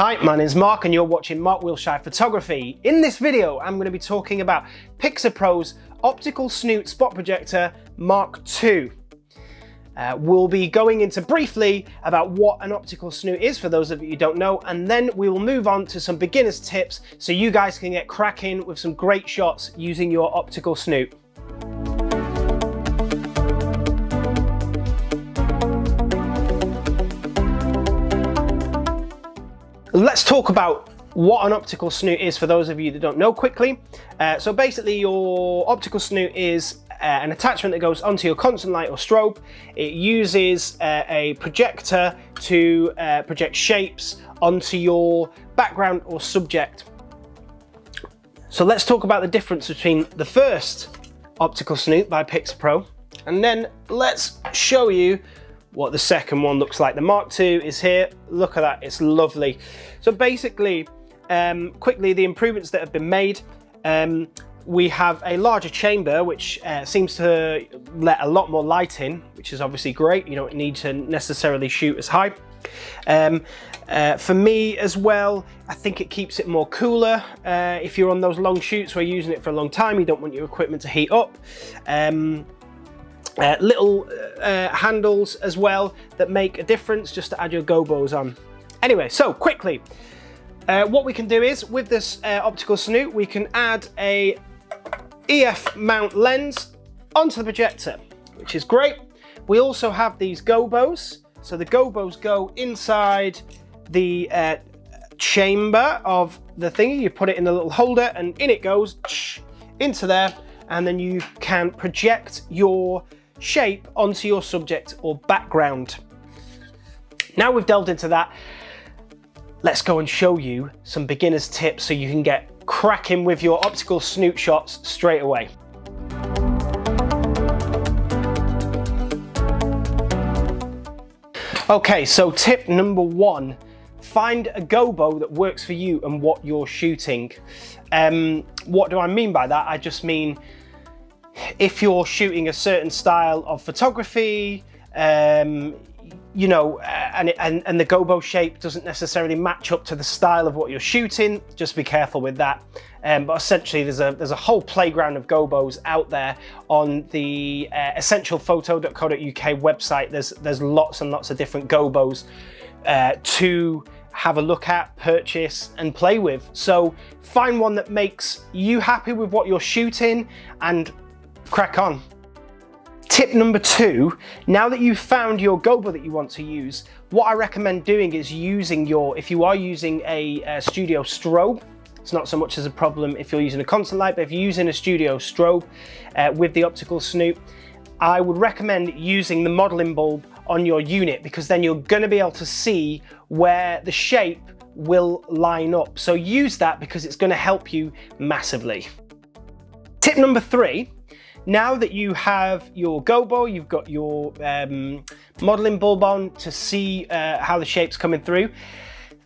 Hi, my name is Mark and you're watching Mark Wilshire Photography. In this video, I'm going to be talking about Pixapro's Optical Snoot Spot Projector Mark II. We'll be going into briefly about what an optical snoot is for those of you who don't know, and then we will move on to some beginner's tips so you guys can get cracking with some great shots using your optical snoot. Let's talk about what an optical snoot is for those of you that don't know quickly. So basically your optical snoot is an attachment that goes onto your constant light or strobe. It uses a projector to project shapes onto your background or subject. So let's talk about the difference between the first optical snoot by Pixapro, and then let's show you what the second one looks like. The Mark II is here. Look at that, it's lovely. So basically, quickly, the improvements that have been made, we have a larger chamber, which seems to let a lot more light in, which is obviously great. You don't need to necessarily shoot as high. For me as well, I think it keeps it more cooler. If you're on those long shoots where you're using it for a long time, you don't want your equipment to heat up. Little handles as well that make a difference just to add your gobos on. Anyway, so quickly, what we can do is with this optical snoot, we can add a EF mount lens onto the projector, which is great. We also have these gobos. So the gobos go inside the chamber of the thingy. You put it in the little holder and in it goes into there, and then you can project your shape onto your subject or background. Now we've delved into that, let's go and show you some beginner's tips so you can get cracking with your optical snoot shots straight away. Okay, so tip number one, find a gobo that works for you and what you're shooting. What do I mean by that? I just mean if you're shooting a certain style of photography, you know, and the gobo shape doesn't necessarily match up to the style of what you're shooting, just be careful with that. But essentially there's a whole playground of gobos out there on the essentialphoto.co.uk website. There's lots and lots of different gobos to have a look at, purchase and play with. So find one that makes you happy with what you're shooting and crack on. Tip number two, now that you've found your gobo that you want to use, what I recommend doing is using if you are using a studio strobe, it's not so much as a problem if you're using a constant light, but if you're using a studio strobe with the optical snoot, I would recommend using the modeling bulb on your unit, because then you're going to be able to see where the shape will line up. So use that because it's going to help you massively. Tip number three, now that you have your gobo, you've got your modeling bulb on to see how the shape's coming through,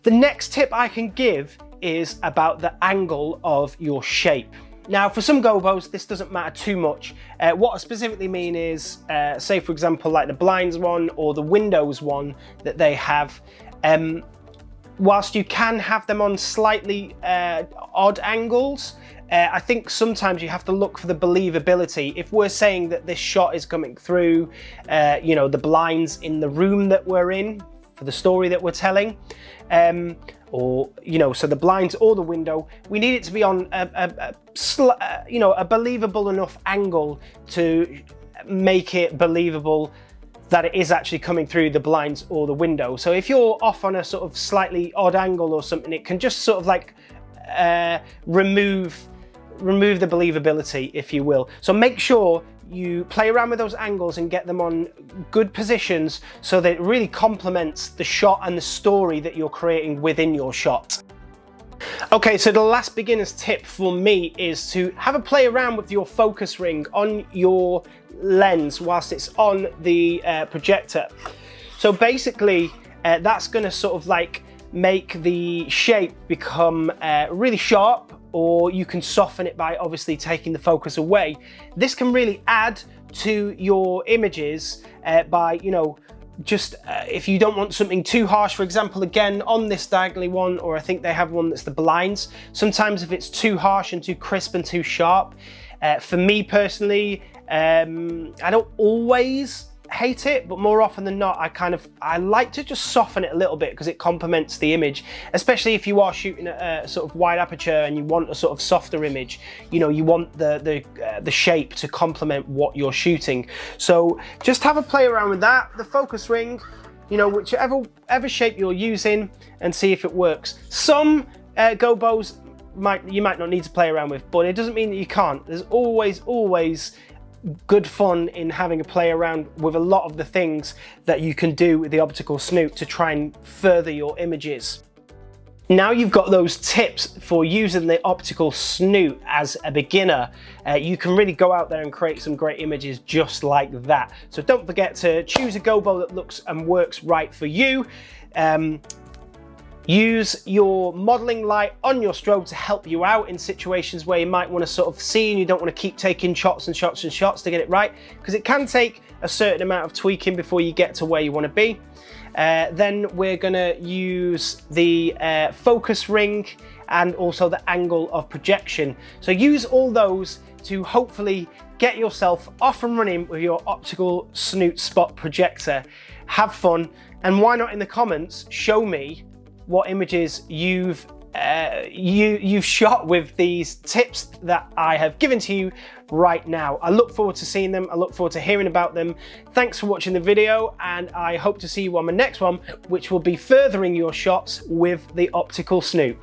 the next tip I can give is about the angle of your shape. Now for some gobos this doesn't matter too much. What I specifically mean is, say for example like the blinds one or the windows one that they have, whilst you can have them on slightly odd angles, I think sometimes you have to look for the believability. If we're saying that this shot is coming through, you know, the blinds in the room that we're in for the story that we're telling, or you know, so the blinds or the window, we need it to be on you know, a believable enough angle to make it believable that it is actually coming through the blinds or the window. So if you're off on a sort of slightly odd angle or something, it can just sort of like remove the believability, if you will. So make sure you play around with those angles and get them on good positions so that it really complements the shot and the story that you're creating within your shot. Okay, so the last beginner's tip for me is to have a play around with your focus ring on your lens whilst it's on the projector. So basically that's going to sort of like make the shape become really sharp, or you can soften it by obviously taking the focus away. This can really add to your images by, you know, if you don't want something too harsh, for example, again, on this diagonally one, or I think they have one that's the blinds, sometimes if it's too harsh and too crisp and too sharp, for me personally, I don't always hate it, but more often than not, I like to just soften it a little bit because it complements the image, especially if you are shooting at a sort of wide aperture and you want a sort of softer image. You know, you want the shape to complement what you're shooting. So just have a play around with that, the focus ring, you know, whichever shape you're using, and see if it works. Some gobos you might not need to play around with, but it doesn't mean that you can't. There's always good fun in having a play around with a lot of the things that you can do with the optical snoot to try and further your images. Now you've got those tips for using the optical snoot as a beginner, you can really go out there and create some great images just like that. So don't forget to choose a gobo that looks and works right for you. Use your modeling light on your strobe to help you out in situations where you might want to sort of see and you don't want to keep taking shots and shots and shots to get it right, because it can take a certain amount of tweaking before you get to where you want to be. Then we're going to use the focus ring and also the angle of projection. So use all those to hopefully get yourself off and running with your optical snoot spot projector. Have fun, and why not in the comments show me what images you've shot with these tips that I have given to you right now. I look forward to seeing them. I look forward to hearing about them. Thanks for watching the video, and I hope to see you on the next one, which will be furthering your shots with the optical snoot.